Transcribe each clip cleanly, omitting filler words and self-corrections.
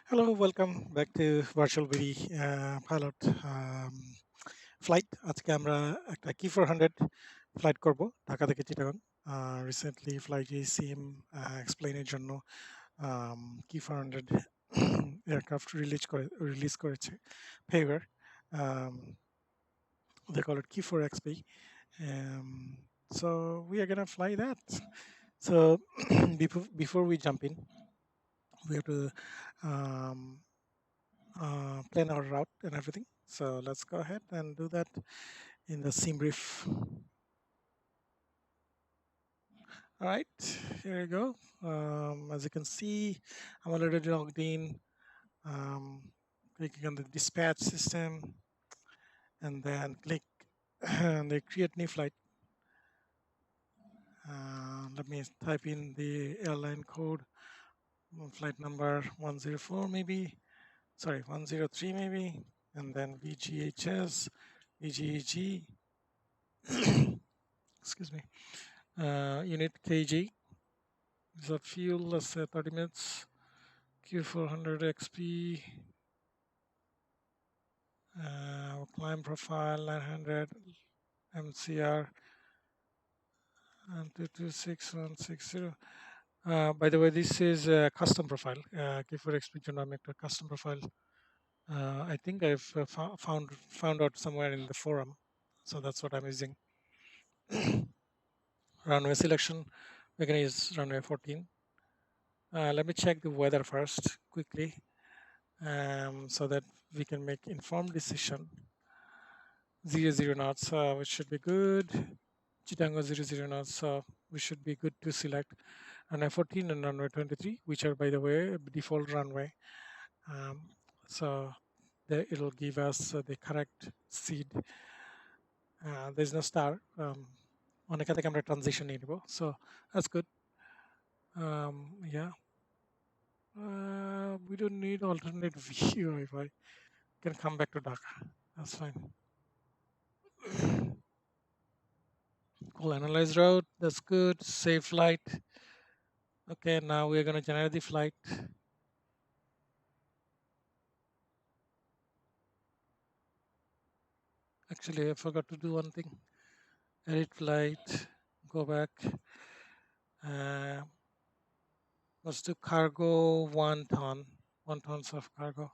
Hello, welcome back to Virtual BD Pilot Flight. আজকে আমরা একটা Q400 ফ্লাইট করব ঢাকা থেকে চিটাগং। রিসেন্টলি FlyJSim এক্সপ্লেনের জন্য Q400 এয়ারক্রাফট রিলিজ করেছে favour. They call it Q4XP. Um, so we are gonna fly that. So before we jump in, we have to um, plan our route and everything. So let's go ahead and do that in the sim brief. All right, here we go. As you can see, I'm already logged in. Clicking on the dispatch system and then click the create new flight. Let me type in the airline code, flight number 104 maybe, sorry 103 maybe, and then VGHS, VGEG, excuse me, unit kg. The fuel, let's say 30 minutes, Q400XP, climb profile 900, MCR, and 226160. By the way, this is a custom profile. Q4XP genomic custom profile. I think I've found out somewhere in the forum, so that's what I'm using. Runway selection, we're gonna use runway 14. Let me check the weather first quickly, so that we can make informed decision. 00 knots, which should be good. Chittagong 00 knots, we should be good to select runway 14 and runway 23, which are, by the way, default runway. So it'll give us the correct seed. There's no star. অনেকে থেকে আমরা transition নিয়ে নিব, so that's good. Yeah, we don't need alternate view. If I can come back to Dhaka, that's fine. Cool, analyze route, that's good. Save flight. Okay, now we're going to generate the flight. Actually, I forgot to do one thing. Edit flight, go back. Let's do cargo 1 ton, 1 tons of cargo.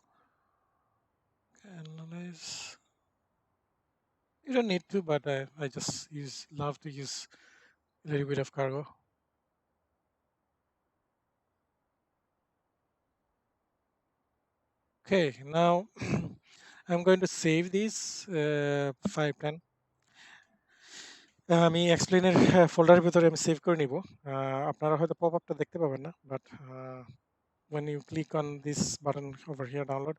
Analyze. You don't need to, but I just love to use a little bit of cargo. Okay, now I'm going to save this flight plan. আমি এক্সপ্লেনের ফোল্ডারের ভিতরে আমি save করে নিব। আপনারা হয়তো pop আপটা দেখতে পাবেন না, but when you click on this button over here, download,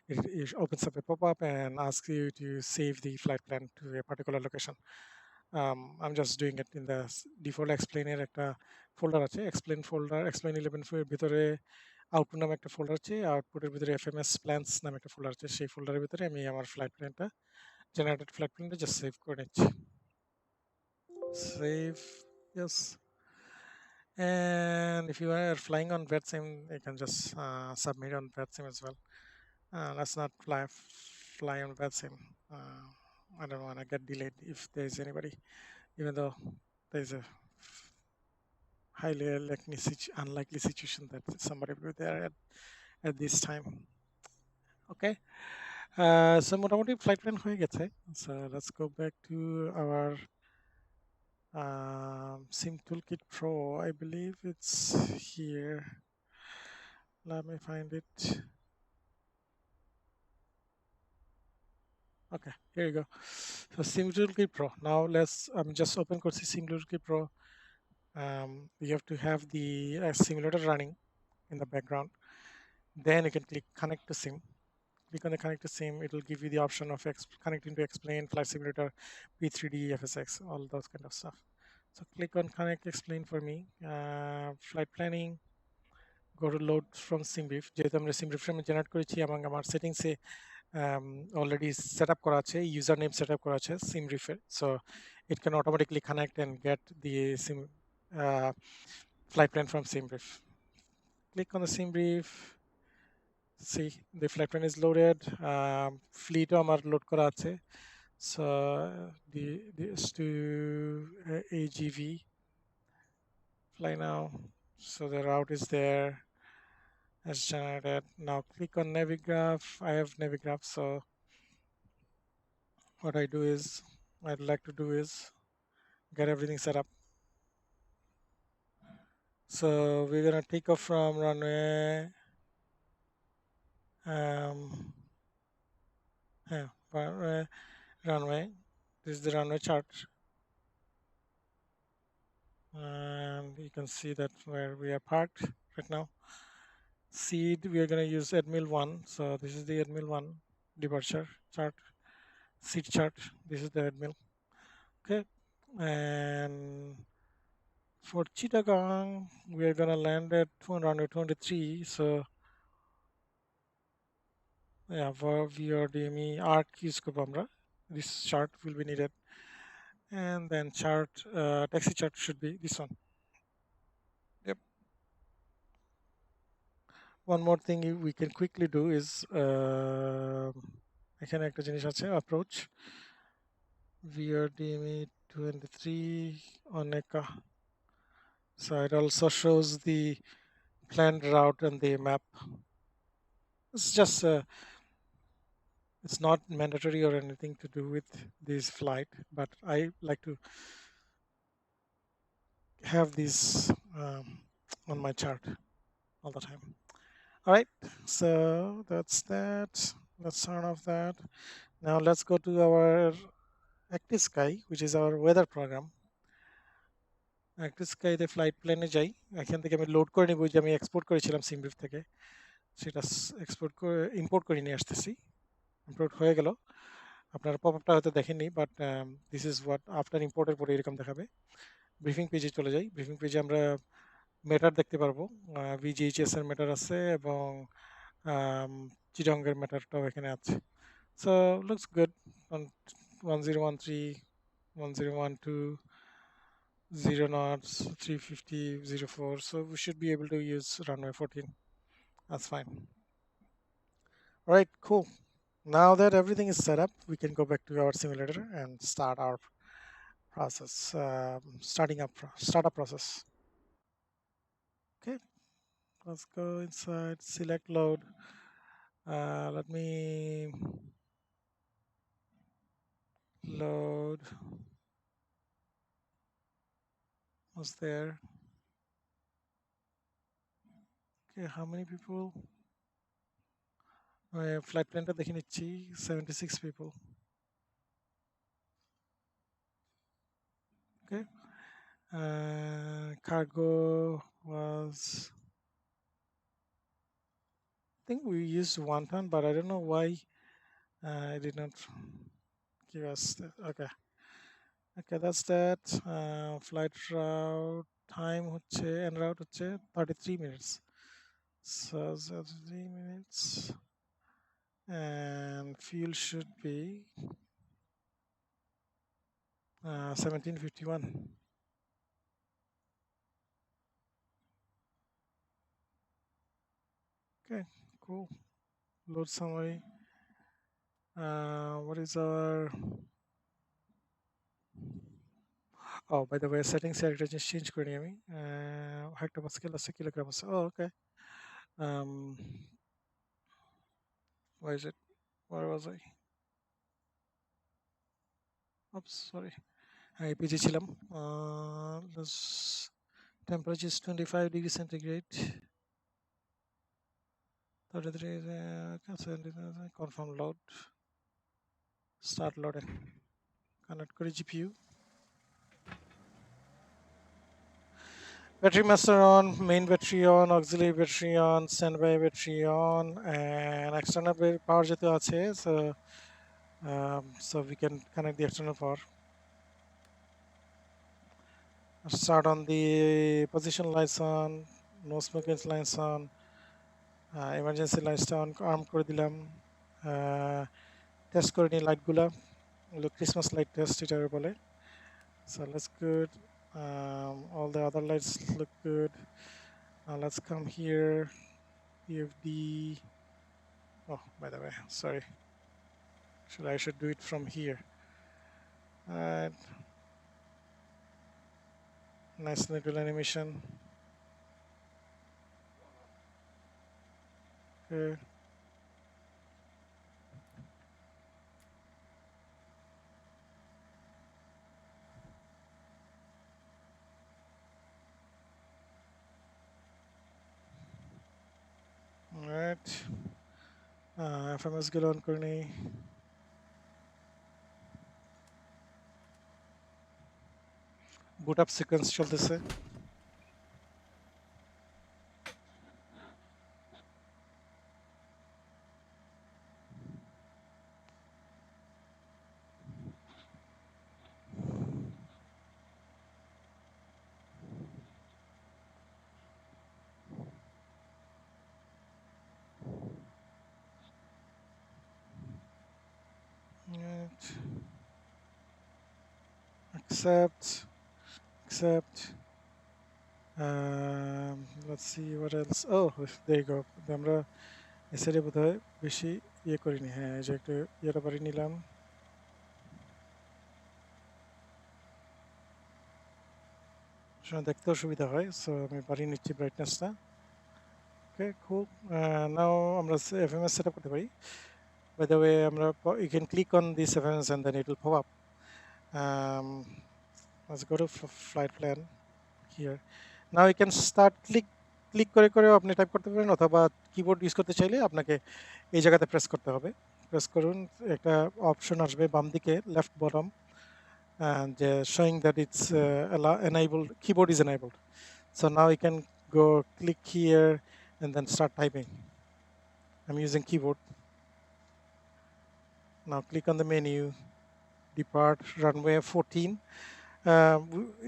it opens up a pop-up and asks you to save the flight plan to a particular location. I'm just doing it in the default explainer একটা folder আছে, explain folder, explain 11 এর ভিতরে output নামে একটা folder আছে, আউটপুটের ভিতরে FMS plans নামে একটা ফোল্ডার আছে, সেই ফোল্ডারের ভিতরে আমি আমার ফ্লাইট প্ল্যানটা জেনারেটেড ফ্লাইট প্ল্যানটা জাস্ট সেভ করে নিচ্ছি। Save, yes. And if you are flying on FlyJSim, you can just submit on FlyJSim as well. Let's not fly on FlyJSim. I don't want to get delayed if there's anybody, even though there's a highly unlikely situation that somebody will be there at this time. Okay. So মোটামুটি flight plan হয়ে গেছে. So let's go back to our Sim Toolkit Pro. I believe it's here. Let me find it. Okay, here you go. So Sim Toolkit Pro. Now I'm just open করছি Sim Toolkit Pro. You have to have the simulator running in the background. Then you can click connect to sim. Click on the connect to sim. It will give you the option of connecting to explain, flight simulator, P3D, FSX, all those kind of stuff. So click on connect explain for me. Flight planning. Go to load from SimBrief. যেহেতু আমরা SimBrief আমি generate করেছি এবং আমার সেটিংসে already set up করা আছে, username set up করা আছে SimBrief এর, so it can automatically connect and get the flight plan from SimBrief. Click on the SimBrief, see the flight plan is loaded. Fleet আমার load করা আছে. So this to AGV fly now. So the route is there as generated. Now click on Navigraph. I have Navigraph, so what I'd like to do is get everything set up. So we're gonna take off from runway. Yeah, runway. This is the runway chart, and you can see that where we are parked right now. Seed, we are gonna use Admil 1. So this is the Admil 1 departure chart, seed chart. This is the Admil. Okay, and for Chittagong, we are gonna land at runway 23. So yeah, for VRDME arc use করবো আমরা. This chart will be needed, and then chart taxi chart should be this one. Yep. One more thing we can quickly do is এখানে একটা জিনিস আছে approach VRDME 23 on ECA. So it also shows the planned route and the map. It's just it's not mandatory or anything to do with this flight, but I like to have this on my chart all the time. All right, so that's that. Let's turn off that. Now let's go to our Active Sky, which is our weather program. Active Sky তে flight প্ল্যানে যাই, এখান থেকে আমি load করে নিব যে আমি এক্সপোর্ট করেছিলাম সিমব্রিফ থেকে, সেটা এক্সপোর্ট করে ইম্পোর্ট করে নিয়ে আসতেছি। ইম্পোর্ট হয়ে গেল, আপনারা পপআপটা হয়তো দেখেননি, but this is what after ইম্পোর্টের পরে এরকম দেখাবে। ব্রিফিং পেজে চলে যাই, ব্রিফিং পেজে আমরা মেটার দেখতে পারবো, ভিজিএইচএস এর মেটার আছে এবং চিটগংয়ের মেটারটাও এখানে আছে। So looks good on 1013 1012 0 knots 350 04, so we should be able to use runway 14. That's fine. All right, cool. Now that everything is set up, we can go back to our simulator and start our process, startup process. Okay, let's go inside, select load. Let me load. Was there? Okay, how many people? Flight plan টা দেখে নিচ্ছি, 76 people. Okay. Cargo was, I think we used 1 ton, but I don't know why it did not give us that. Okay, that's that. Flight route time হচ্ছে en route হচ্ছে 33 minutes, so 33 minutes, and fuel should be 1751. Okay, cool. Load summary. What is our, oh, by the way, settings here just change করে নিই আমি, হেক্টোপাস্কেল আছে, kilogram আছে. Oh, okay. Where is it? Where was I? Oops, sorry. এই পেজে ছিলাম. Temperature is 25 degrees centigrade. 33 confirm load. Start loading. Connect করি GPU. Battery master on, main battery on, auxiliary battery on, standby battery on, and external power যেহেতু আছে, so we can connect the external power. Start on the position lights on, no smoking lights on, emergency lights on, arm করে দিলাম, test করে নিই লাইটগুলা, Christmas light test এটার বলে. So that's good. All the other lights look good. Now let's come here, PFD, Oh, by the way, sorry. I should do it from here. Alright. Nice little animation. Okay. Alright. FMS গুলো on করে নেই। বুট up sequence চলতেছে। Right. Accept. Let's see what else. Oh, there you go. আমরা এসে বোধহয় বেশি ইয়ে করিনি। হ্যাঁ, এই যে একটু ইয়েটা বাড়ি নিলাম। দেখতেও সুবিধা হয়, সো আমি বাড়িয়ে নিচ্ছি ব্রাইটনেসটা। ওকে, খুব নাও আমরা FMS সেট আপ করতে পারি। By the way, you can click on this FMS and then it will pop up. Um, let's go to flight plan here. Now you can start click করে করেও আপনি টাইপ করতে পারেন, অথবা keyboard use করতে চাইলে আপনাকে এই জায়গাতে প্রেস করতে হবে। প্রেস করুন, একটা অপশন আসবে বাম দিকে left bottom, and showing that it's enabled, keyboard is enabled. So now you can go click here and then start typing. I'm using keyboard. Now click on the menu, depart runway 14.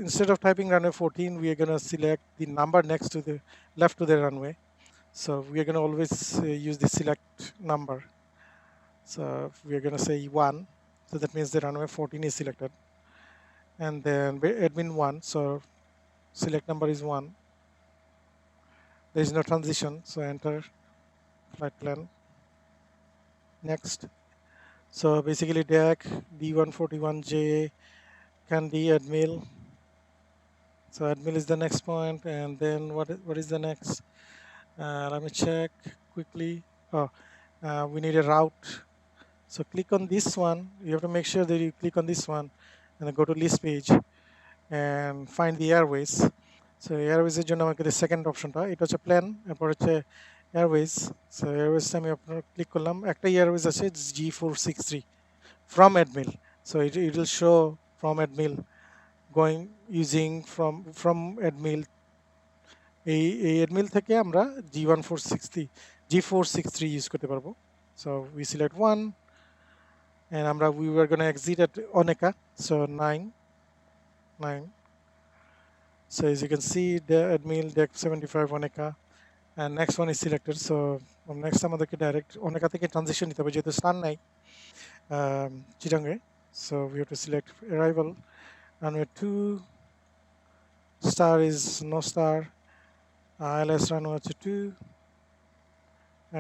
Instead of typing runway 14, we are going to select the number next to the left to the runway. So we are going to always use the select number. So we are going to say 1. So that means the runway 14 is selected. And then admin 1. So select number is 1. There is no transition. So enter flight plan. Next. So basically DAC, D141J, Candy, Admil. So Admil is the next point, and then what is the next? Let me check quickly. Oh, we need a route. So click on this one. You have to make sure that you click on this one, and then go to list page and find the airways. So airways এর জন্য আমাকে the second optionটা, এটা হচ্ছে plan, এরপর হচ্ছে airways. So airways আমি আপনার click করলাম, একটা airways আছে G463 from Admil. So it will show from Admil going using from Admil. এই Admil থেকে আমরা G463 ইউজ করতে পারবো। So we select 1 and we were going to exit at Oneka, so 9. So as you can see, the Admil deck 75 Oneka, and next one is selected. So next আমাদেরকে direct Oneka থেকে transition নিতে হবে, যেহেতু স্থান নাই Chittagong. So we have to select arrival. Runway 2, star is no star, ILS runway 2,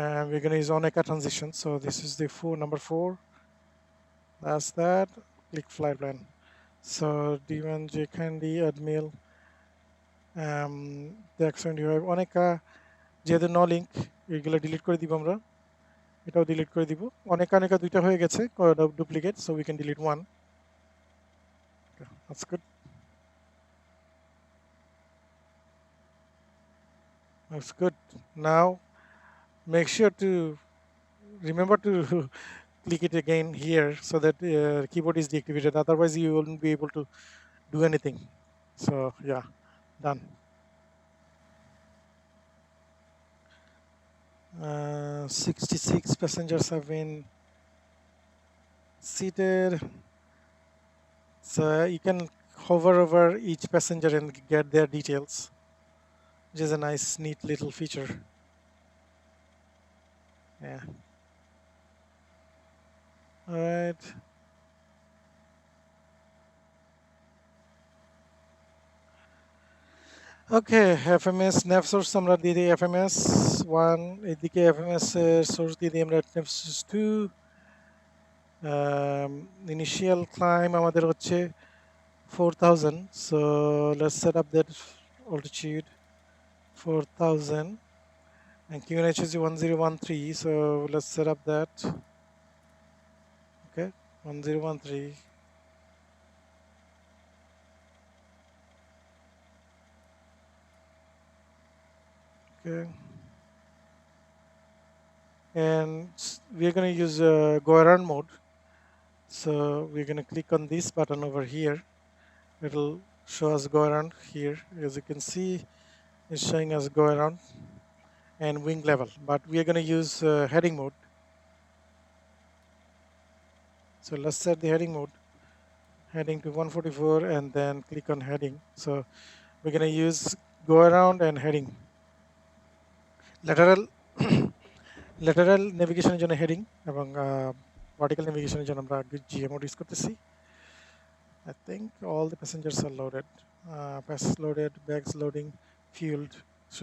and we're going to use Oneka transition. So this is the number 4. That's that. Click flight plan. So D1J Candy, Admil, the X75 Oneka, যেহেতু no link এগুলো delete করে দিব, আমরা এটাও delete করে দিব। অনেকা দুইটা হয়ে গেছে duplicate, so we can delete one. Okay, that's good. That's good. Now make sure to remember to click it again here so that keyboard is deactivated, otherwise you won't be able to do anything. So yeah, done. 66 passengers have been seated. So you can hover over each passenger and get their details, which is a nice, neat little feature. Yeah. All right. Okay, FMS nav source আমরা দিয়ে দিই FMS 1, এদিকে FMS এর source দিয়ে দিই আমরা temps 2, initial claim আমাদের হচ্ছে 4000, so let's set up that altitude 4000, and QNH is 1013, so let's set up that. Okay, 1013. Okay, and we're going to use go around mode. So we're going to click on this button over here. It'll show us go around here. As you can see, it's showing us go around and wing level, but we are going to use heading mode. So let's set the heading mode, heading to 144, and then click on heading. So we're going to use go around and heading. Lateral lateral navigation জন্য heading এবং vertical navigation জন্য আমরা GM mode use করতেছি. I think all the passengers are loaded. Passengers loaded, bags loading, fueled. So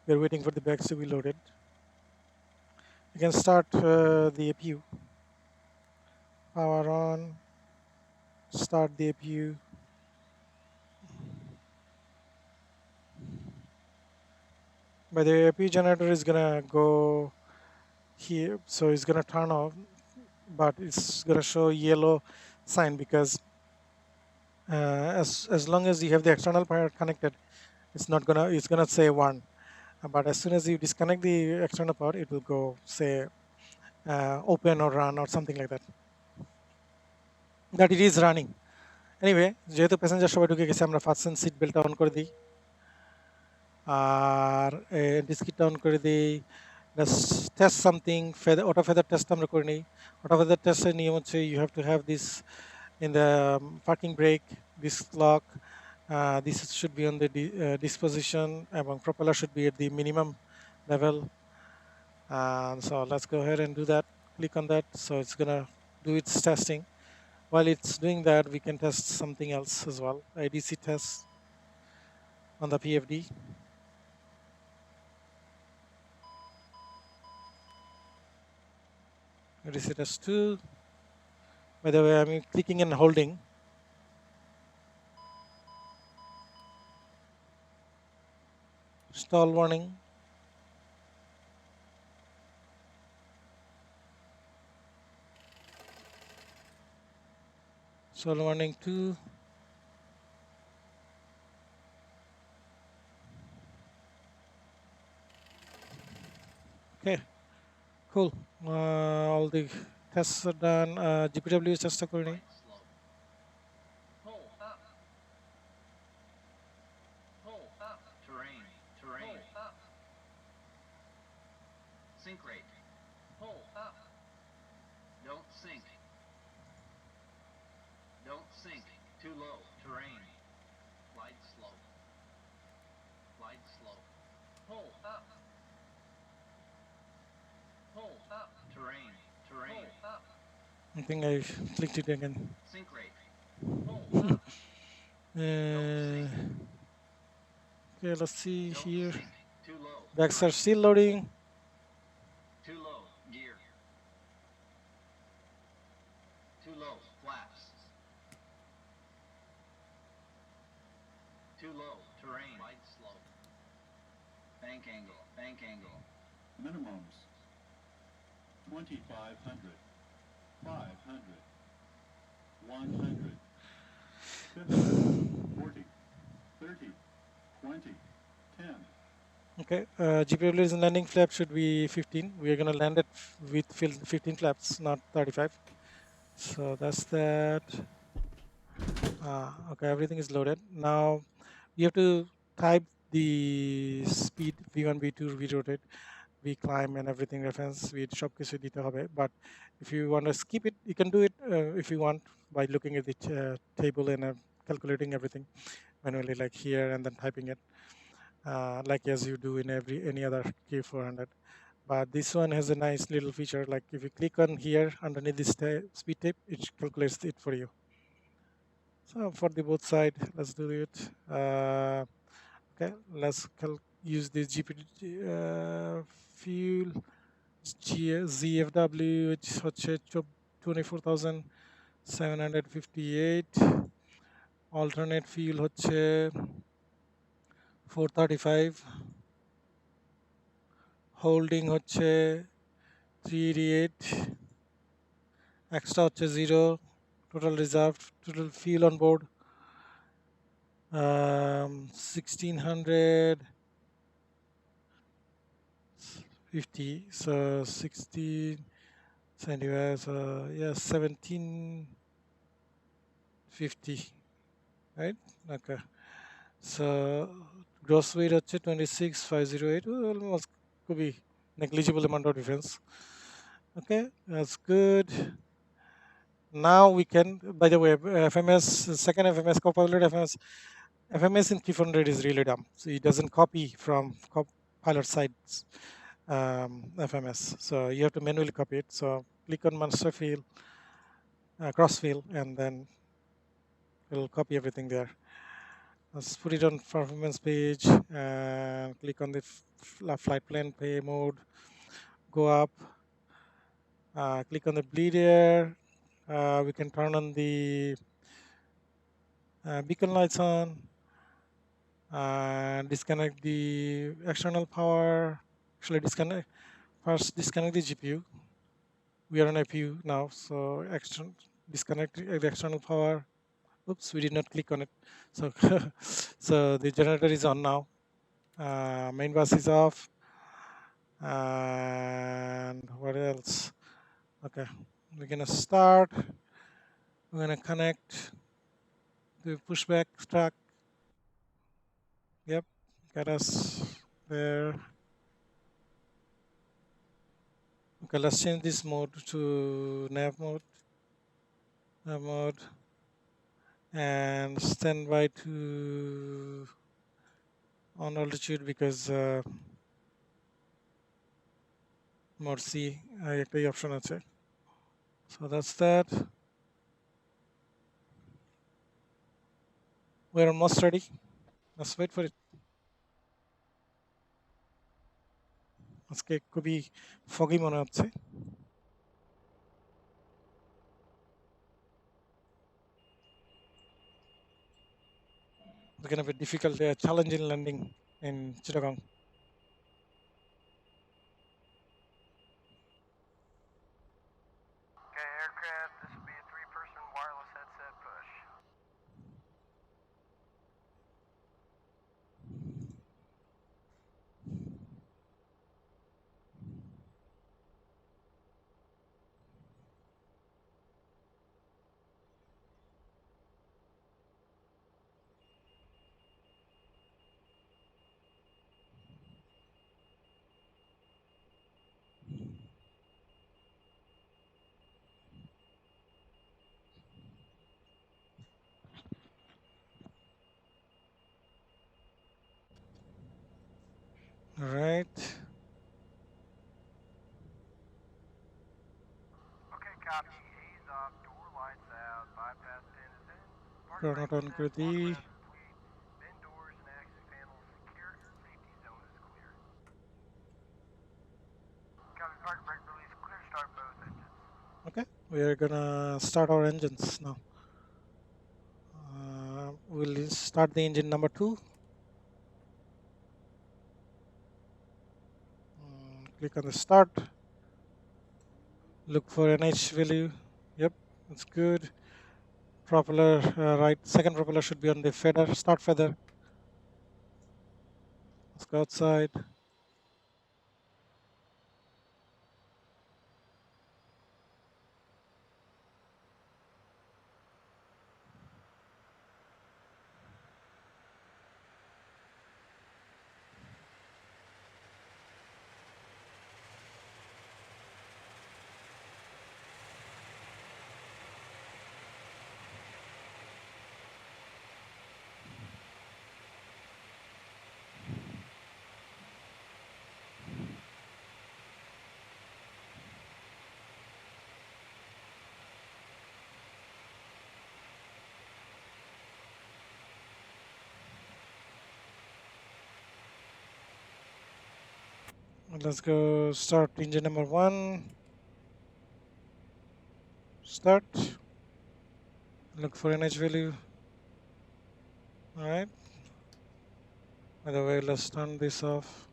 we're waiting for the bags to be loaded. You can start the APU. Power on. Start the APU. But the APU generator is gonna go here, so it's gonna turn off, but it's gonna show yellow sign because as long as you have the external power connected, it's gonna say 1. But as soon as you disconnect the external power, it will go say open or run or something like that. That it is running. Anyway, যেহেতু passenger সবাই ঢুকে গেছে আমরা fasten seat belt on করে দিই আর ডিস্কিটটা on করে দিই। Let's test something. Auto feather test আমরা করে নিই। Auto feather test এর নিয়ম হচ্ছে you have to have this in the parking brake, this lock. This should be on the disposition এবং propeller should be at the minimum level. So let's go ahead and do that. Click on that. So it's gonna do its testing. While it's doing that, we can test something else as well. IDC test on the PFD. IDC test 2. By the way, I'm clicking and holding. Stall warning. Stall warning 2. Okay, cool. All the tests are done. GPW test according. Sink rate. Pull up. Don't sink. Don't sink. Too low. Terrain. Glide slow. Glide slow. Pull up. Pull up. Terrain. Terrain. Pull up. I think I clicked it again. Sink rate. Pull up. Okay, let's see Don't here. sink. Too low. Backs are still loading. Too low. Gear. Too low. Flaps. Too low. Terrain. Light slow. Bank angle. Bank angle. Minimums 2,500, 500, 100, 50, 40, 30, 20, 10. Okay, GPW's landing flap should be 15. We are going to land it with 15 flaps, not 35. So that's that. Okay, everything is loaded. Now you have to type the speed V1, V2, V-rotate, V-climb and everything reference with সব কিছু দিতে হবে. But if you want to skip it, you can do it if you want by looking at the table and calculating everything manually like here and then typing it. Like as you do in any other Q400. But this one has a nice little feature, like if you click on here underneath this speed tape, it calculates it for you. So for the both side, let's do it. Okay, let's use the fuel ZFW, which হচ্ছে 24,758. Alternate fuel হচ্ছে 435. Holding হচ্ছে 388. Extra হচ্ছে 0. Total reserve, total fuel on board 1650. So 16 anyway, so yeah, 1750, right? Okay. So gross weight হচ্ছে 26,508. Almost could be negligible amount of difference. Okay, that's good. Now we can, by the way, FMS, second FMS, co-pilot FMS in Q400 is really dumb. So it doesn't copy from pilot side's FMS. So you have to manually copy it. So click on master field, cross field, and then it'll copy everything there. Let's put it on performance page and click on the flight plan pay mode. Go up, click on the bleed air. We can turn on the beacon lights on. Disconnect the external power. Actually, first disconnect the GPU. We are on APU now, so disconnect the external power. Oops, we did not click on it. So, so the generator is on now. Main bus is off. And what else? Okay, we're gonna start. We're gonna connect the pushback track. Yep, got us there. Okay, let's change this mode to nav mode. Nav mode. And stand by to on altitude because mode C একটাই option আছে. So that's that. We're almost ready. Let's wait for it. আজকে খুবই foggy মনে হচ্ছে. It's going to be difficult, challenging landing in Chittagong. Okay, aircraft, this will be a 3-person wireless headset push. All right. Okay, copy. Ease off, door lights out, bypass pin is in. Park Turn brake on is set, कर दी. walk around complete. Bin doors and access panels secure. Safety zone is clear. Copy, park brake release clear. Start both engines. Okay, we are gonna start our engines now. We'll start the engine number 2. Click on the start. Look for NH value. Yep, that's good. Propeller, right, second propeller should be on the feather, start feather. Let's go outside. Let's go start engine number 1. Start. Look for NH value. All right. By the way, let's turn this off.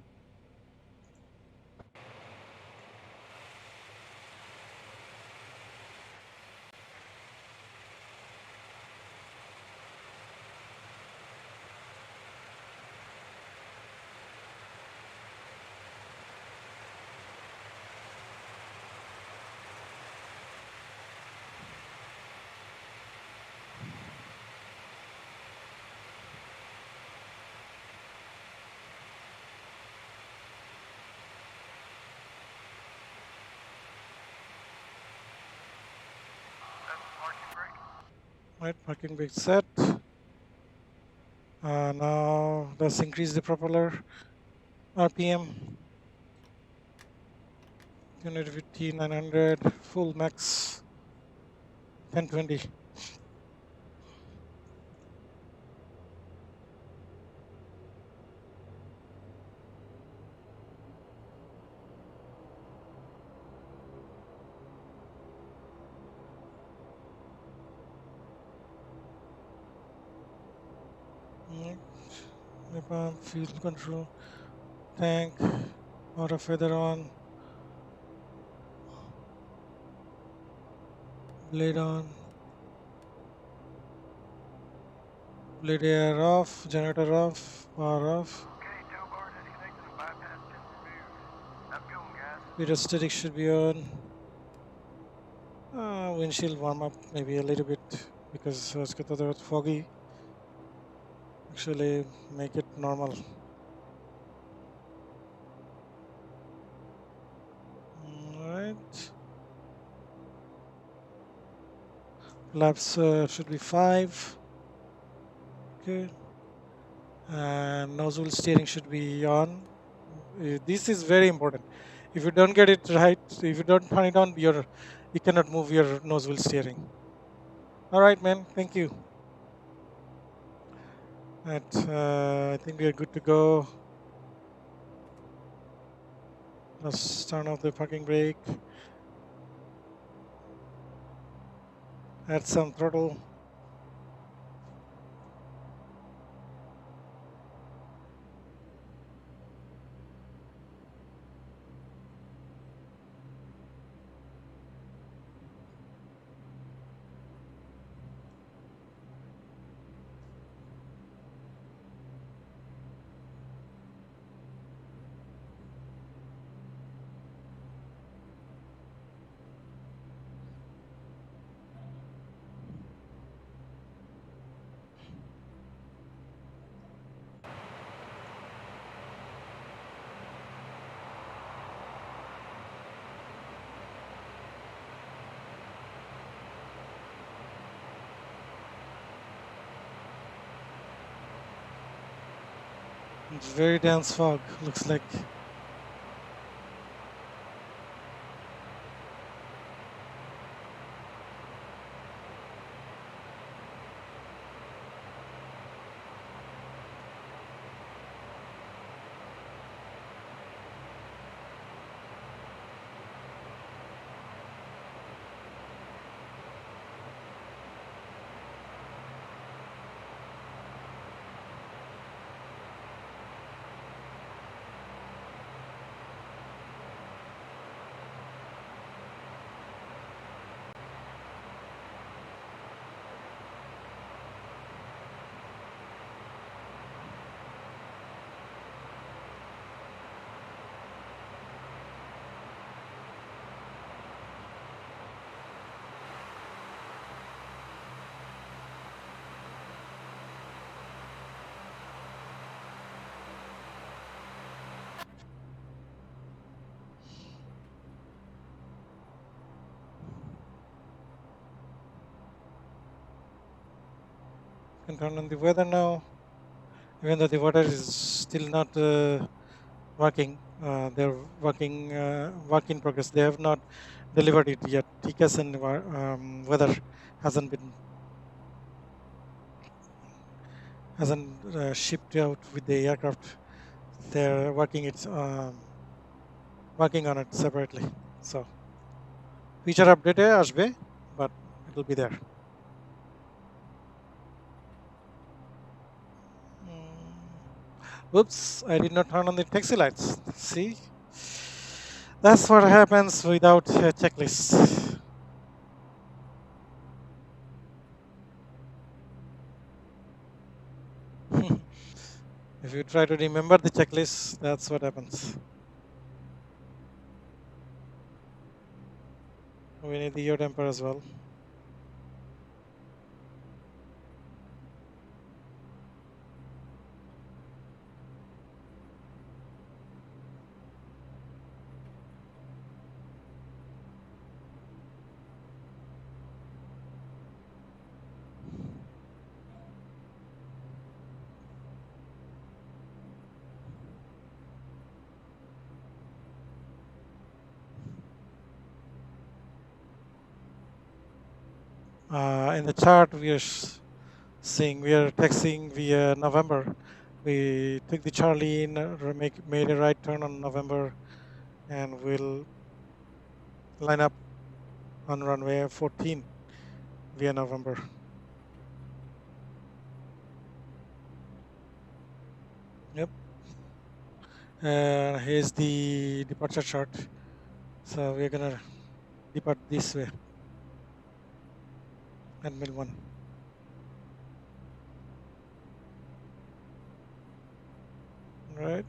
Set parking brake. Right, parking brake set. Now let's increase the propeller RPM. 250, 900, full max 1020. Right. Pump, fuel control, tank, auto feather on, blade on, blade air off, generator off, power off. Okay, tow bar disconnected and bypass pin removed. Have a good one, guys. Rheostat should be on. Windshield warm up maybe a little bit because it's got foggy. Actually, make it normal. All right. Flaps should be 5. Okay. And nozzle steering should be on. This is very important. If you don't get it right, if you don't turn it on, you cannot move your nozzle steering. All right, man. Thank you. Right, I think we are good to go. Let's turn off the parking brake. Add some throttle. It's very dense fog. Looks like. Can turn on the weather now. Even though the water is still not working, they're work in progress. They have not delivered it yet. TCAS and weather hasn't been hasn't shipped out with the aircraft. They're working it. working on it separately. So future update আসবে, but it will be there. Oops, I did not turn on the taxi lights. See, that's what happens without a checklist. If you try to remember the checklist, that's what happens. We need the yaw damper as well. In the chart, we are seeing we are taxiing via November. We took the Charlie in, made a right turn on November, and we'll line up on runway 14 via November. Yep. Here's the departure chart. So we're gonna depart this way at mil 1. Right.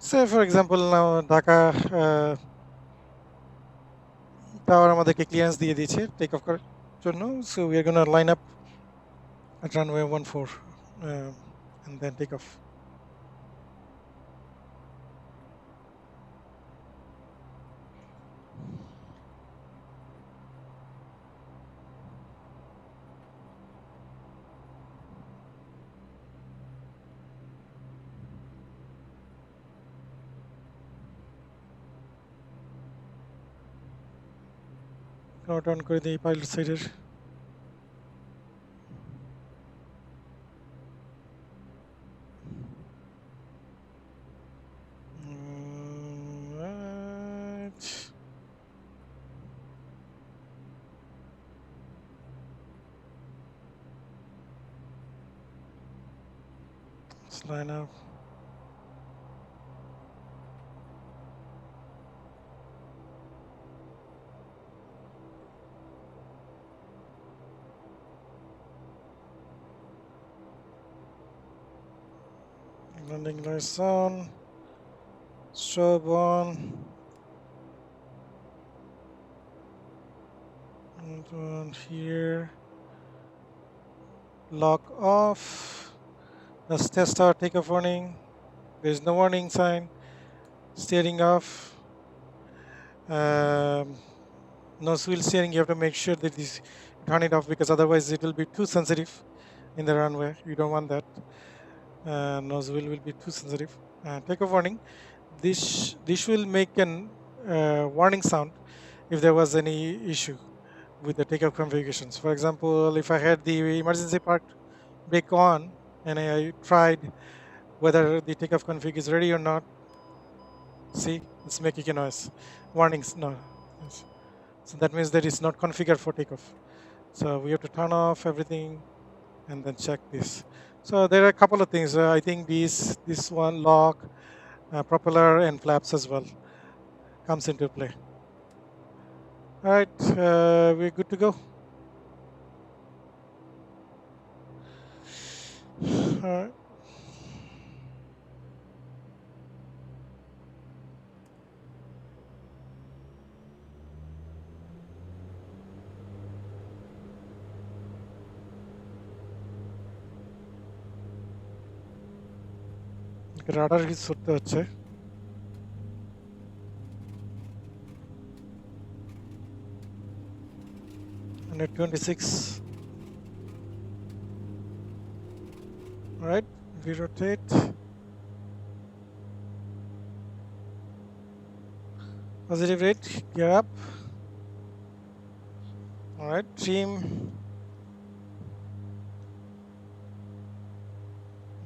Say for example now Dhaka tower আমাদেরকে clearance দিয়ে দিয়েছে take off করার জন্য, so we are going to line up at runway 14 and then take off. Turn করে দিই pilot সাইডের। Right. Let's line up. Landing lights on. Strobe on. And one here. Lock off. Let's test our takeoff warning. There's no warning sign. Steering off. Nose wheel steering, you have to make sure that this turn it off because otherwise it will be too sensitive in the runway. You don't want that. Nose wheel will be too sensitive. Takeoff warning. This will make an warning sound if there was any issue with the takeoff configurations. For example, if I had the emergency park brake on and I tried whether the takeoff config is ready or not, see, it's making a noise. Warnings, no. So that means that it's not configured for takeoff. So we have to turn off everything and then check this. So there are a couple of things. I think this one lock, propeller and flaps as well comes into play. All right, we're good to go. All right. Radar hit করতে হচ্ছে। 226. All right, we rotate. Positive rate, gear up. All right, trim.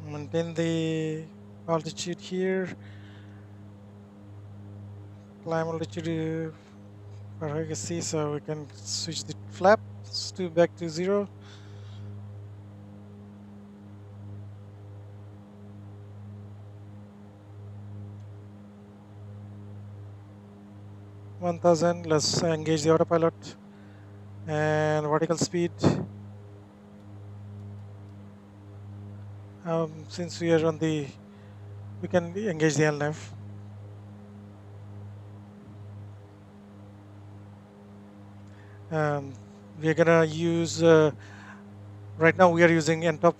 Maintain the altitude here. Climb altitude for see, so we can switch the flaps to back to 0. $1,000. Let's engage the autopilot and vertical speed. Since we are on the, we can engage the LNAV. We are gonna use right now we are using NTOP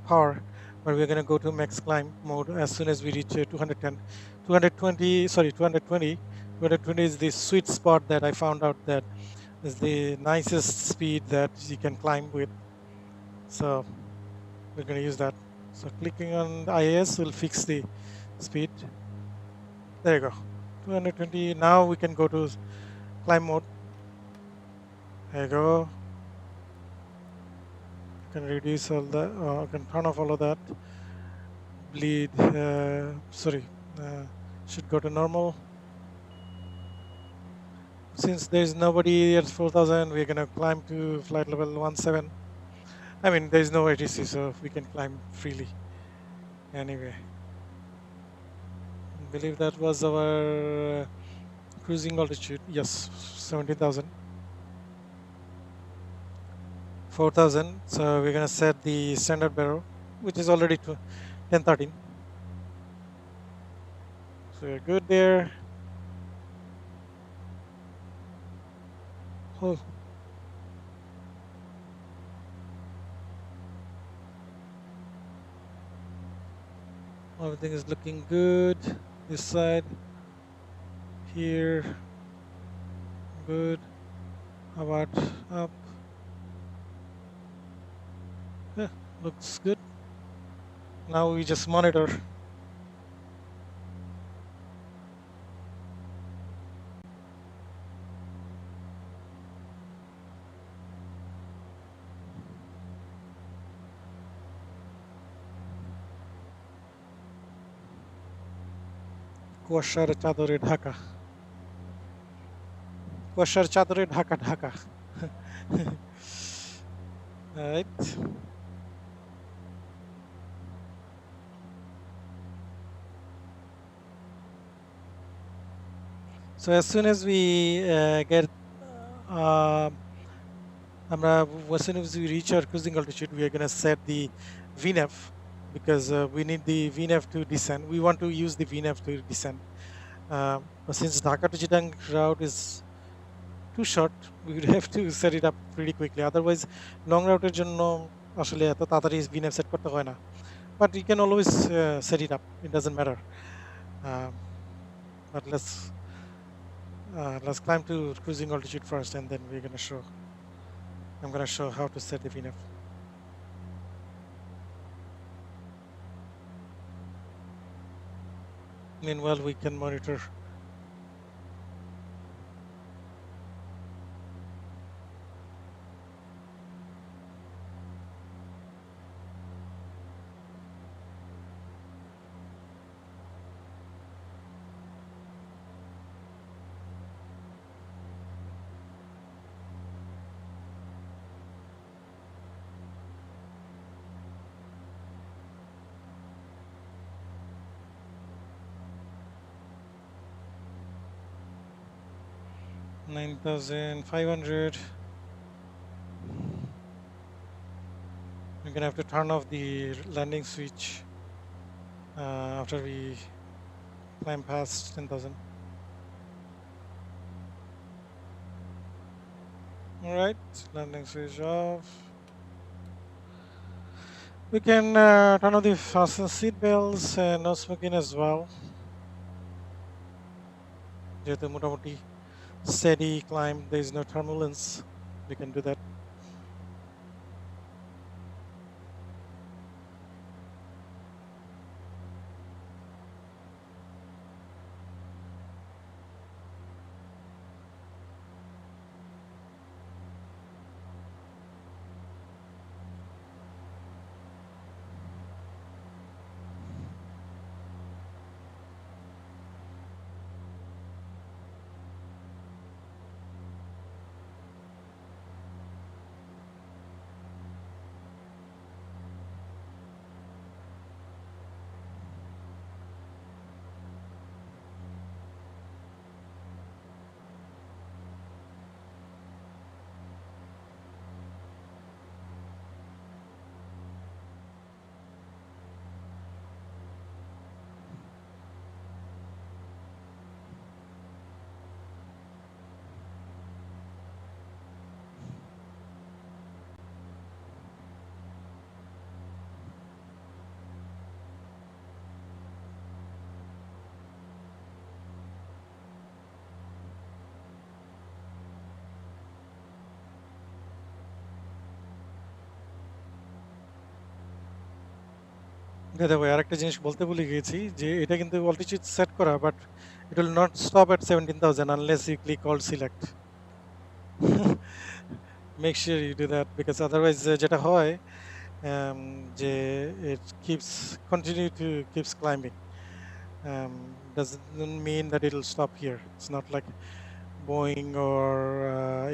power, but we're gonna go to max climb mode as soon as we reach 210, 220. Sorry, 220. 220 is the sweet spot that I found out that is the nicest speed that you can climb with. So we're gonna use that. So clicking on the IAS will fix the speed. There you go. 220. Now we can go to climb mode. There you go. Can reduce all that. Can turn off all of that. Bleed. Sorry. Should go to normal. Since there is nobody at 4,000, we're gonna climb to flight level 17. I mean, there is no ATC, so we can climb freely. Anyway, I believe that was our cruising altitude. Yes, 17,000. 4,000. So we're gonna set the standard barrel, which is already 1013. So we're good there. Oh. Everything is looking good. This side, here, good. How about up? Yeah, looks good. Now we just monitor. কুয়াশার চাদরে ঢাকা কুয়াশার চাদরে Dhaka Dhaka Right. So as soon as we get as soon as we reach our cruising altitude, we are going to set the VNAV because we need the VNAV to descend. We want to use the VNAV to descend. But since Dhaka to Chittagong route is too short, we would have to set it up pretty quickly. Otherwise, long route এর জন্য আসলে এত তাড়াতাড়ি VNAV set করতে হয় না. But you can always set it up. It doesn't matter. But let's climb to cruising altitude first, and then we're gonna show. I'm gonna show how to set the VNAV. Meanwhile, we can monitor. $9,500. We're gonna have to turn off the landing switch after we climb past 10,000. All right, landing switch off. We can turn on the fasten seat belts and no smoking as well. যেহেতু মোটামুটি steady climb, there is no turbulence. we can do that. By the way, আরেকটা জিনিস বলতে ভুলে গিয়েছি যে এটা কিন্তু altitude সেট করা, but it will not stop at 17,000 unless you click alt select. Make sure you do that because otherwise যেটা হয় যে it keeps continue to keeps climbing. Doesn't mean that it will stop here. It's not like Boeing or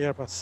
Airbus.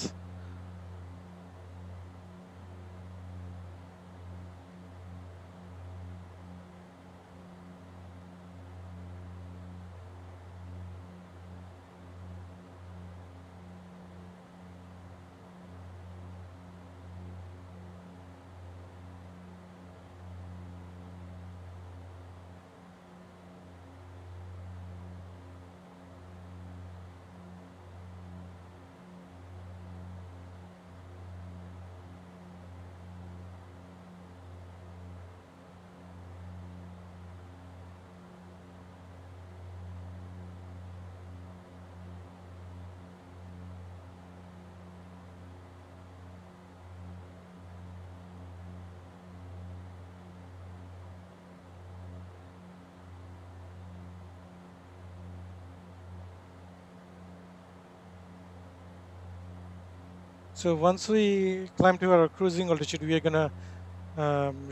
So once we climb to our cruising altitude, we are gonna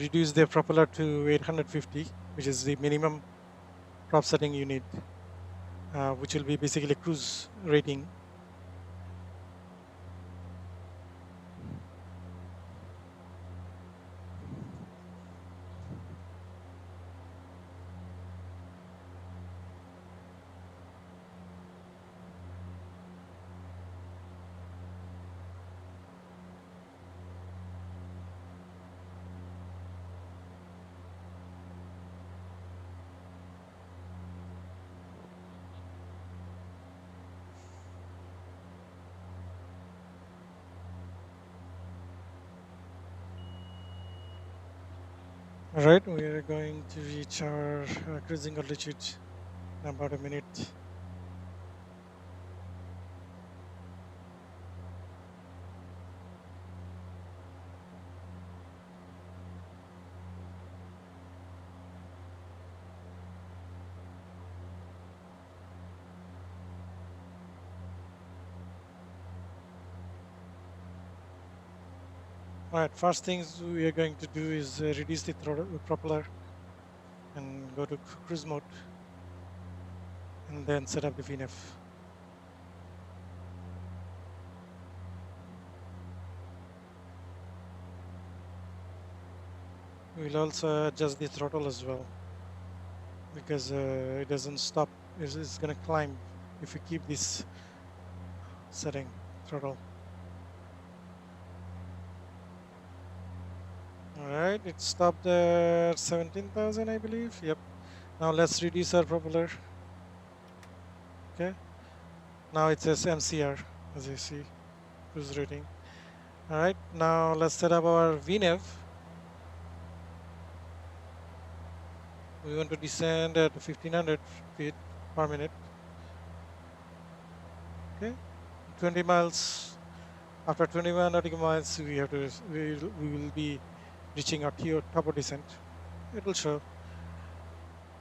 reduce the propeller to 850, which is the minimum prop setting you need, which will be basically cruise rating. All right, we are going to reach our cruising altitude in about a minute. All right, first things we are going to do is reduce the propeller and go to cruise mode and then set up the VNF. We'll also adjust the throttle as well because it doesn't stop. It's going to climb if we keep this setting throttle. All right, it stopped at 17,000, I believe. Yep. Now let's reduce our propeller. Okay. Now it says MCR, as you see, cruise rating. All right. Now let's set up our VNAV. We want to descend at 1500 feet per minute. Okay. 20 miles After 21 nautical miles, we will be reaching our topo descent. It will show.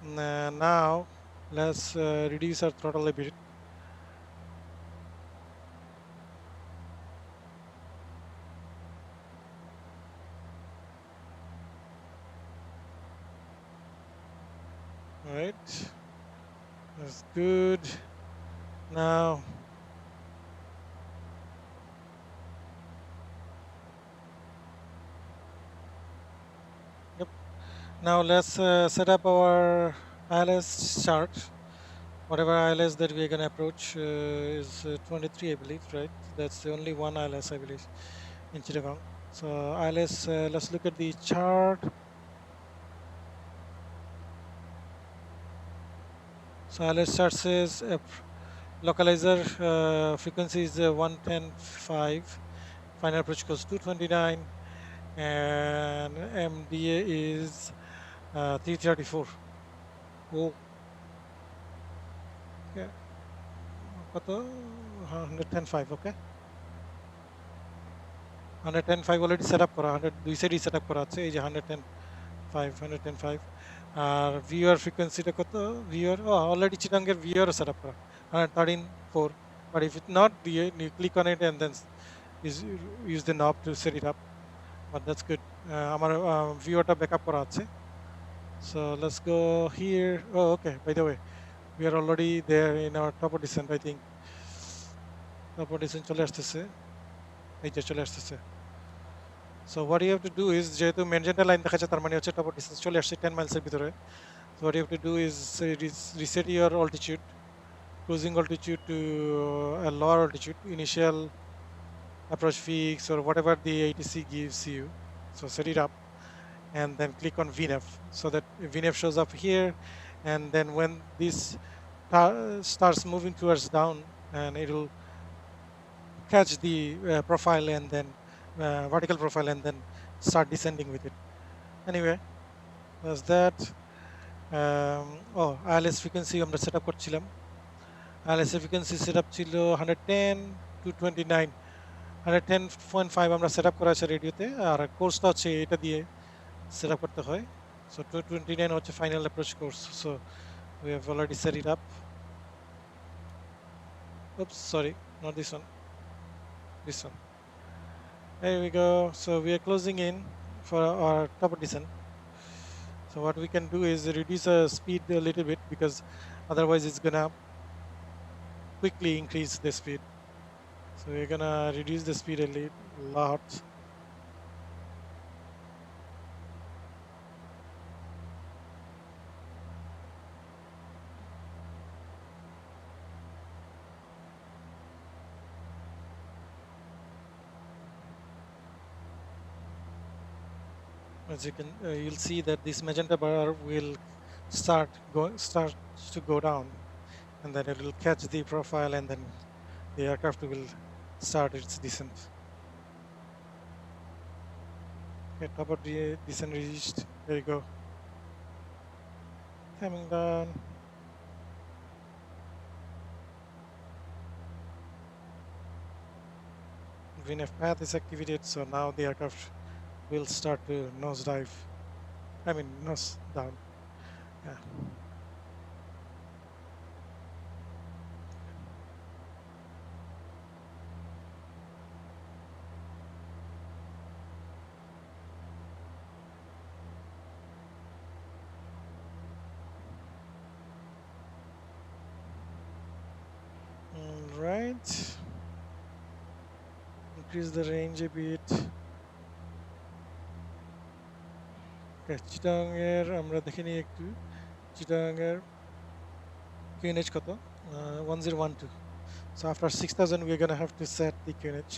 Now, let's reduce our throttle a bit. All right, that's good. Now, yep. Now let's set up our ILS chart. Whatever ILS that we're gonna approach is 23, I believe, right? That's the only one ILS, I believe, in Chittagong. So ILS, let's look at the chart. So ILS chart says localizer frequency is 110.5, final approach course 229, and MDA is 334. Oh, yeah, কত 110.5, okay. 110.5 already set up করা, 2 সাইডই set up করা আছে, এই যে 110.5 আর viewer ফ্রিকোয়েন্সিটা কত, viewer already চিটাঙ্গের ভিউয়ারও set up করা 113.4, but if it's not, you click on it and then use, use the knob to set it up, but that's good. আমার ভিউয়ারটা backup করা আছে. So let's go here. Oh, okay, by the way, we are already there in our top of descent, I think. Top of descent চলে আসতেছে, এই যে চলে আসতেছে. So what you have to do is, যেহেতু magenta line দেখাচ্ছে তার মানে হচ্ছে টপ ডিসটেন্স চলে আসছে 10 মাইলসের ভিতরে. So what you have to do is reset your altitude, cruising altitude to a lower altitude, initial approach fix or whatever the ATC gives you. So set it up and then click on VNAV so that VNAV shows up here, and then when this starts moving towards down, and it will catch the profile and then vertical profile and then start descending with it. Anyway, was that. ILS frequency আমরা set up করছিলাম. ILS frequency set up ছিল 110 to 29, 110.5 আমরা set up করা আছে রেডিওতে, আর কোর্সটা হচ্ছে এটা দিয়ে সেট আপ করতে হয়. So 229 হচ্ছে final approach course. So we have already set it up. Oops, sorry, not this one. This one. There we go. So we are closing in for our top descent. So what we can do is reduce the speed a little bit, because otherwise it's gonna quickly increase the speed. So we're gonna reduce the speed a lot. As you can, you'll see that this magenta bar will start to go down, and then it will catch the profile, and then the aircraft will start its descent. Okay, top of the descent reached. There you go. Coming down. VNF path is activated, so now the aircraft will start to nosedive. I mean, nose down. Yeah. All right. Increase the range a bit. Okay, Chittagong এর আমরা দেখে নিই একটু. চিটাগাং এর QNH কত? 1012. So after 6000 we're gonna have to set the QNH.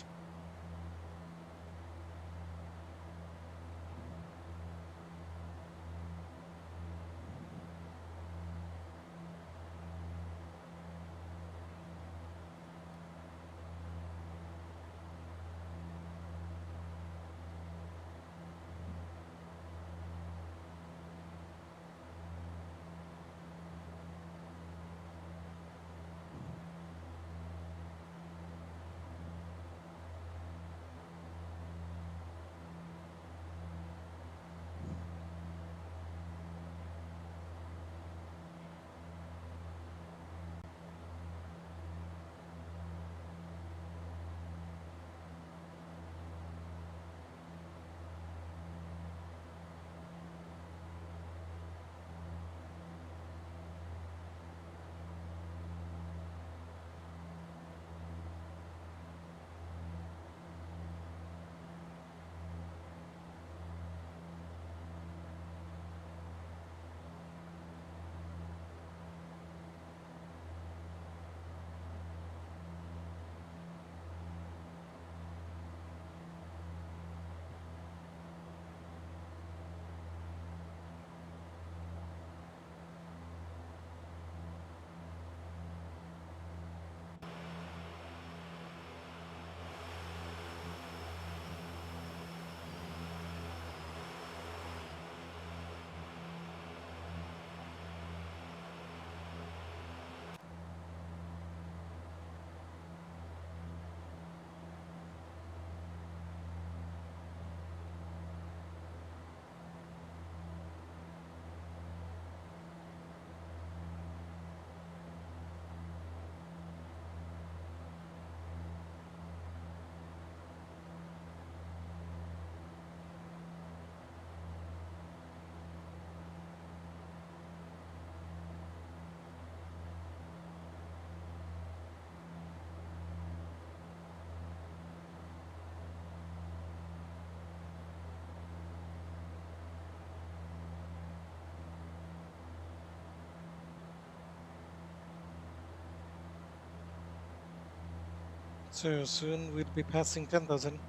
So soon we'll be passing 10,000.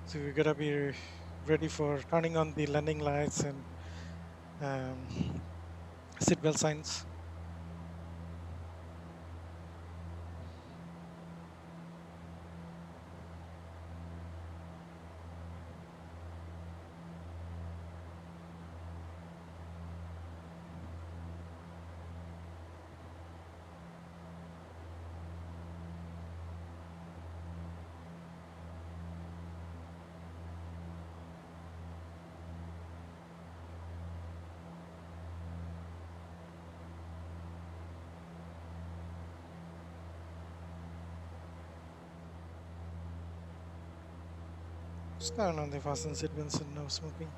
So we gotta be ready for turning on the landing lights and um, seatbelt signs. Just turn on the fasten seatbelts and no smoking.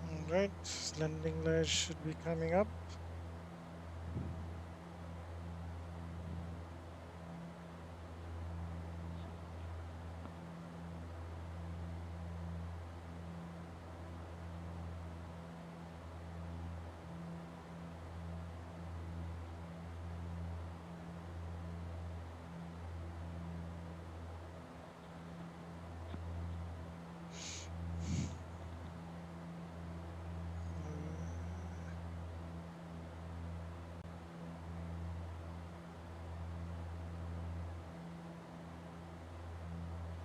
All right, landing lights should be coming up.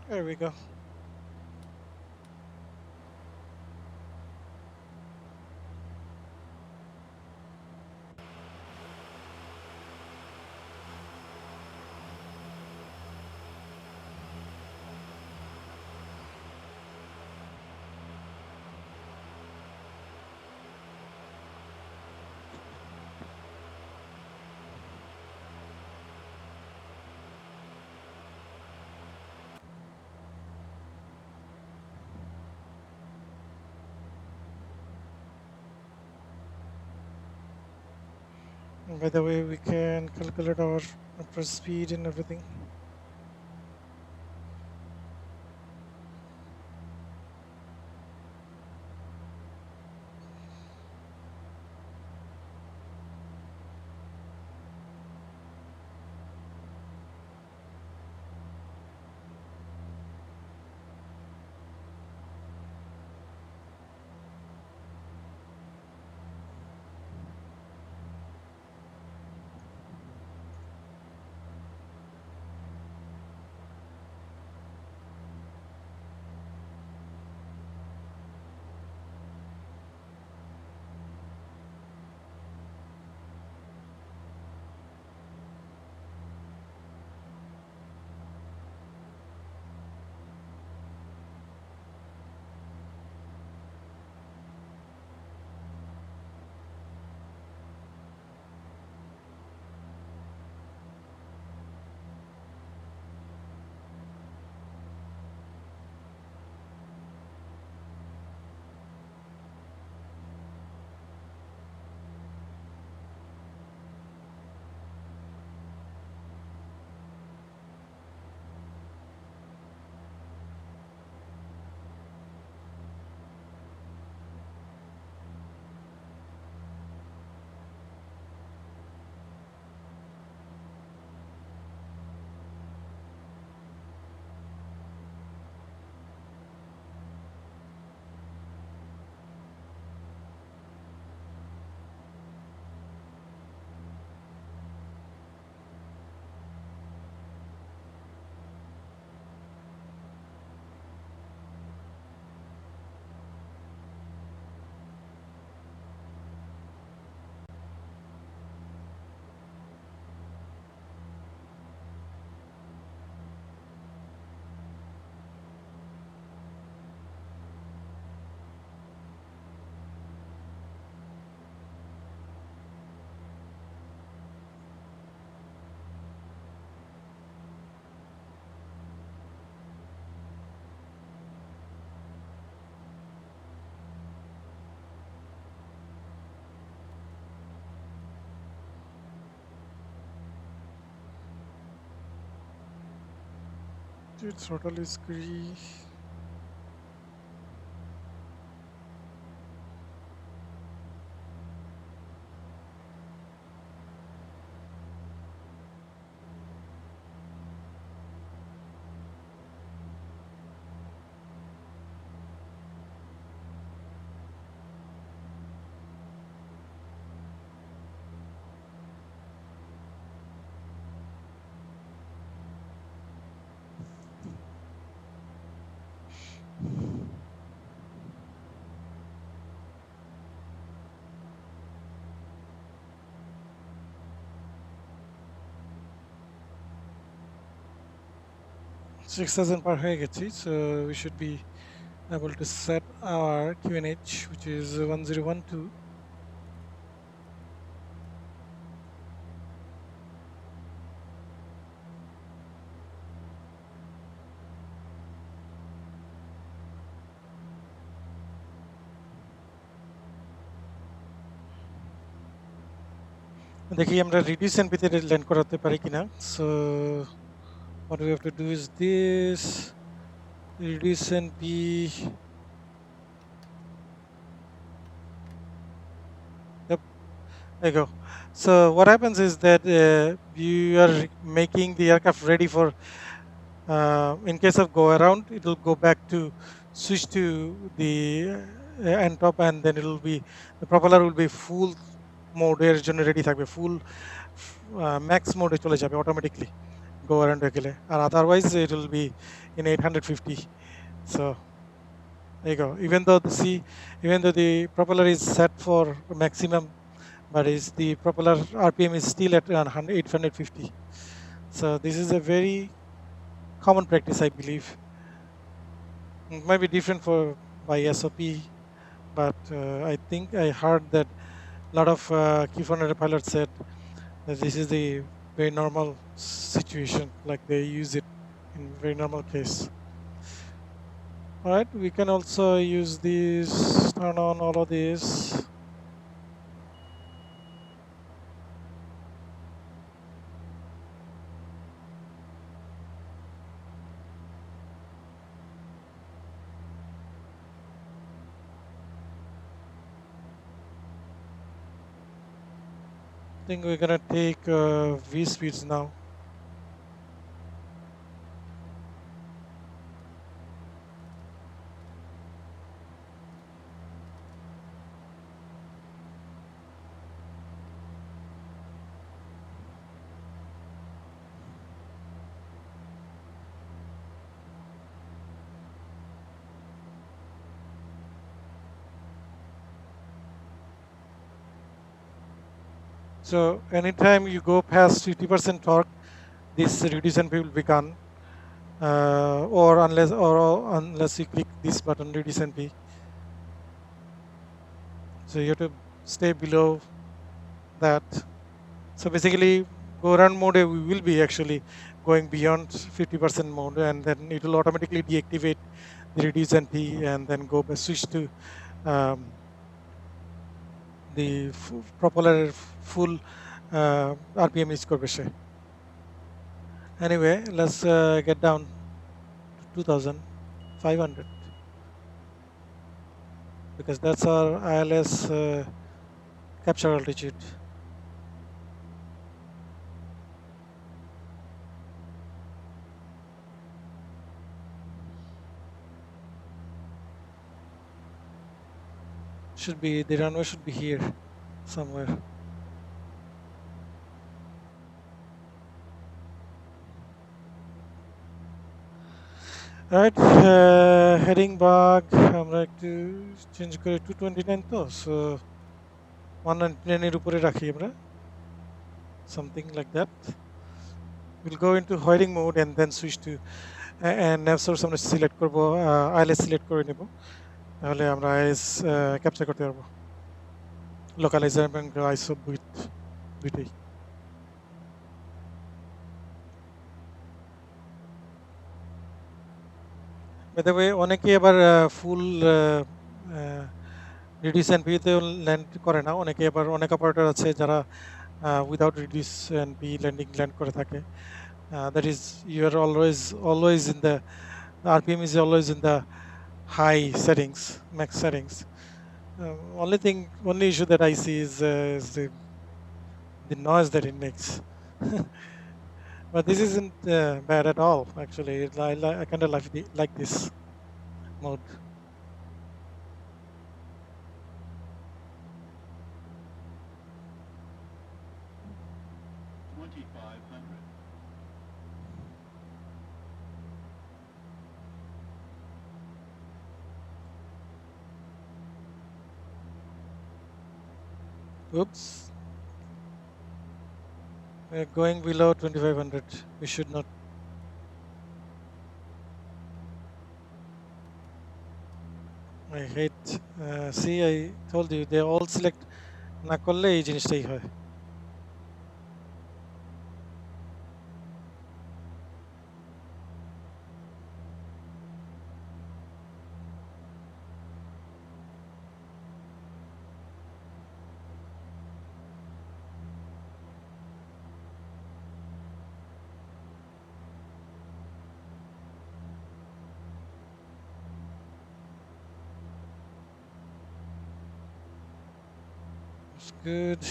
There we go. And by the way, we can calculate our approach speed and everything. throttle is green. Six thousand per high গেছি, so we should be able to set our QNH, which is 1012. দেখি আমরা reduce এনপিতে land করাতে পারি কিনা। So what we have to do is this reduce NP. Yep, there you go. So what happens is that you are making the aircraft ready for, in case of go around, it will go back to switch to the end top, and then it will be, the propeller will be full mode এর জন্য ready থাকবে, ফুল max মোডে চলে যাবে automatically go around হয়ে গেলে, আর otherwise it will be in 850. So there you go. Even though the propeller is set for maximum, but is the propeller RPM is still at 850. So this is a very common practice, I believe. It might be different for by SOP, but I think I heard that a lot of Q400 pilots said that this is the very normal situation, like they use it in very normal case. All right, we can also use this, turn on all of this. I think we're gonna take V speeds now. So anytime you go past 50% torque, this reduce NP will be gone, or unless you click this button, reduce NP. So you have to stay below that. So basically, go around mode, we will be actually going beyond 50% mode, and then it will automatically deactivate the reduce NP and then go switch to the propeller full RPM is করবে সে. Anyway, let's get down to 2500, because that's our ILS capture altitude. Should be, the runway should be here somewhere. Alright, heading back, আমরা একটু change করে 229 তো, so 199 এর উপরে রাখি আমরা, something like that. We'll go into holding mode and then switch to and nav source আমরা select করব, ILS সিলেক্ট করে নেব, তাহলে আমরা ILS ক্যাপচার করতে পারবো, লোকালাইজার এবং আইসো দুইটাই। বাই দ্য ওয়ে, অনেকে আবার ফুল রিডিউস এনপিতে ল্যান্ড করে না, অনেকে আবার, অনেক অপারেটর আছে যারা উইদাউট রিডিউস এনপি ল্যান্ড করে থাকে। That is, you are always in the RPM is always in the high settings, max settings. Only issue that I see is the noise that it makes. But this isn't bad at all. Actually, I kind of like this mode. 2,500. Oops, we're going below 2500. We should not. I hate. See, I told you they all select না করলে এই জিনিসটাই হয়. It's good.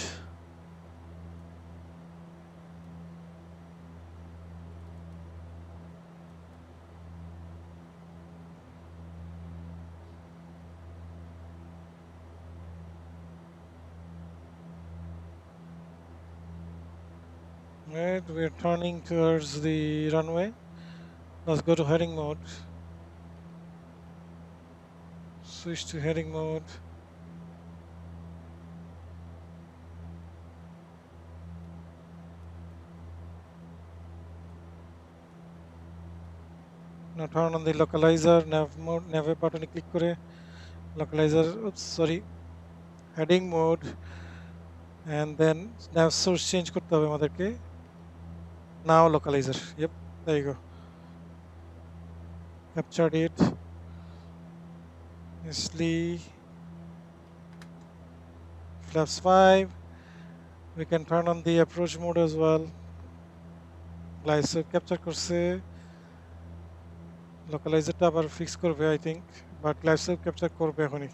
Right, we're turning towards the runway. Let's go to heading mode. Switch to heading mode. Now turn on the localizer, nav বাটনে click করে localizer, oops, sorry, heading mode, and then nav source change করতে হবে আমাদেরকে. Now localizer. Yep, there you go. Captured it. Nicely. Flaps 5. We can turn on the approach mode as well. Glide capture করছে. Localizer টা আবার fix করবে I think, but glide capture করবে এখনই.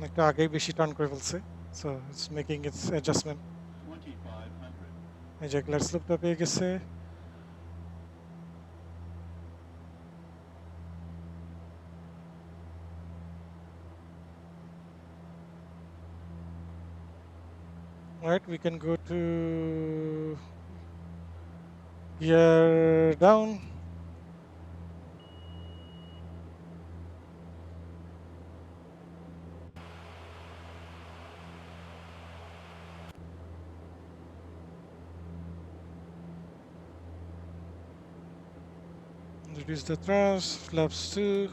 একটা আগেই বেশি টার্ন করে ফেলছে, so it's making its adjustment. 2,500. এই যে গ্লাইড স্লোপটা পেয়ে গেছে. Right, we can go to gear down. Reduce the thrust, flaps 2.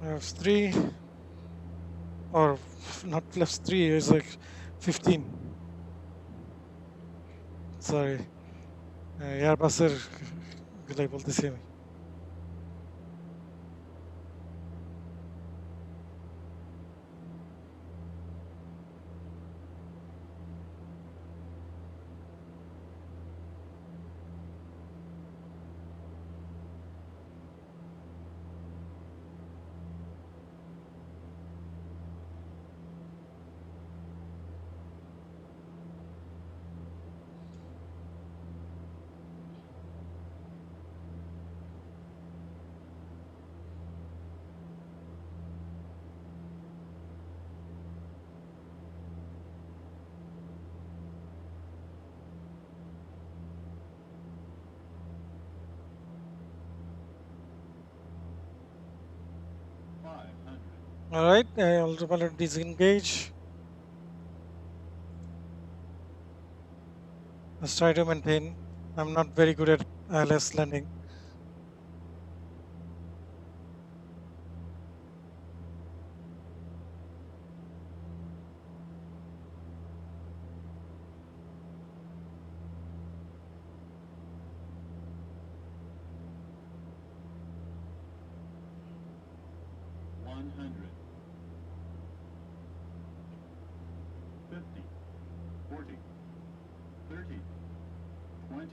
Flaps 3, or not flaps 3, it's like 15. Sorry, এয়ারবাসের গুলাই বলতেছি আমি. All right, autopilot disengage. Let's try to maintain. I'm not very good at ILS landing. One hundred. 50, 40, 30, 20,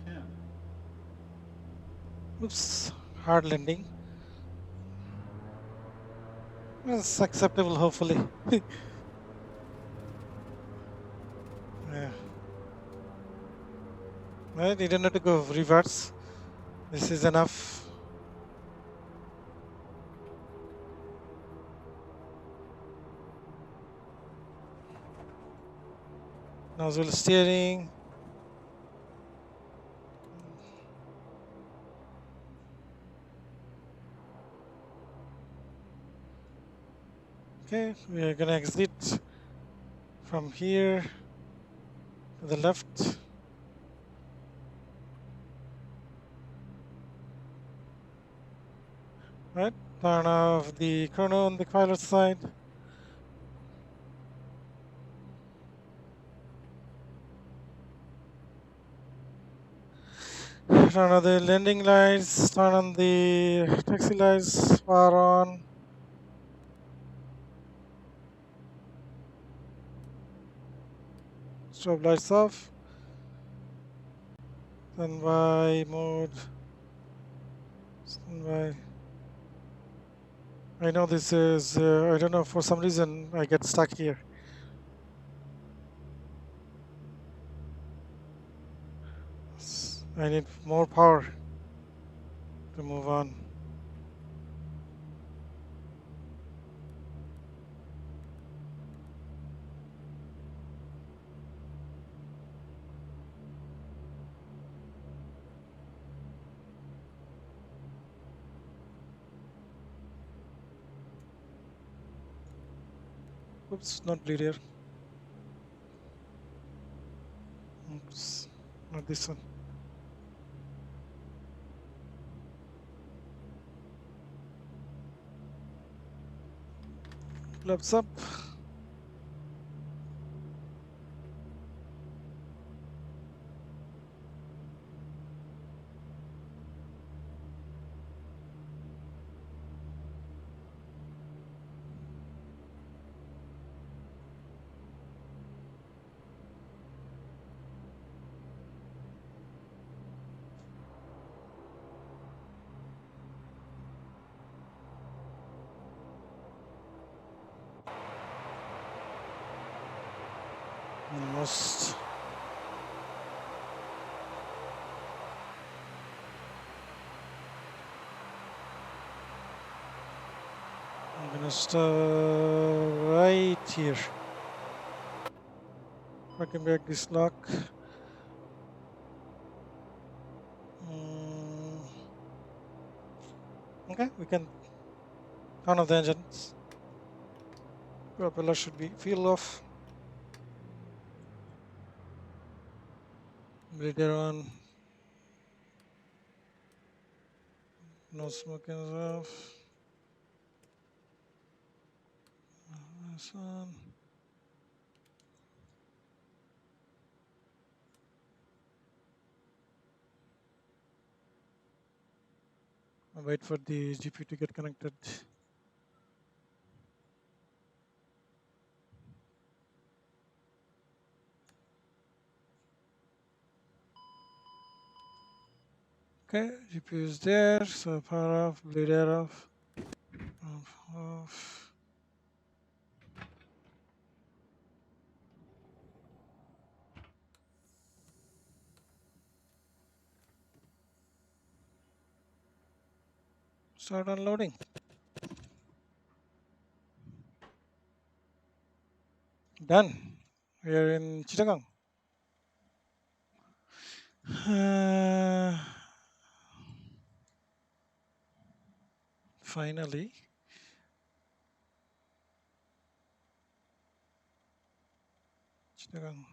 10. Oops, hard landing. It's acceptable, hopefully. Yeah. Right, you don't have to go reverse. This is enough. Nozzle steering. Okay, we are gonna exit from here to the left. Right, turn off the chrono on the pilot side. Turn on the landing lights. Turn on the taxi lights. Power on. Strobe lights off. Standby mode. Standby. I know this is, I don't know, for some reason I get stuck here. I need more power to move on. Oops, not bleed here. Oops, not this one. Flaps up. Almost. I'm gonna start right here. Working back this lock. Mm, okay, we can turn off the engines. Propeller should be fuel off. Breather on. No smoking off. This on. I'll wait for the GPU to get connected. Okay, GPU is there, so power off, bleed air off, off. Start unloading. Done. We are in Chittagong. Finally. Chittagong.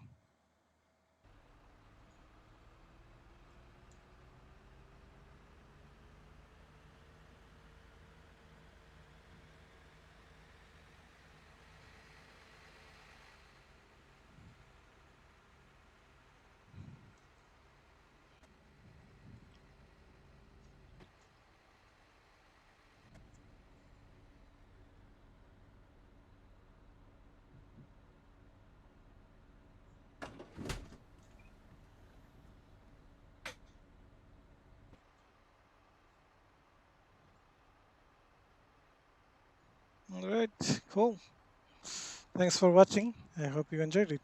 All right, cool. Thanks for watching. I hope you enjoyed it.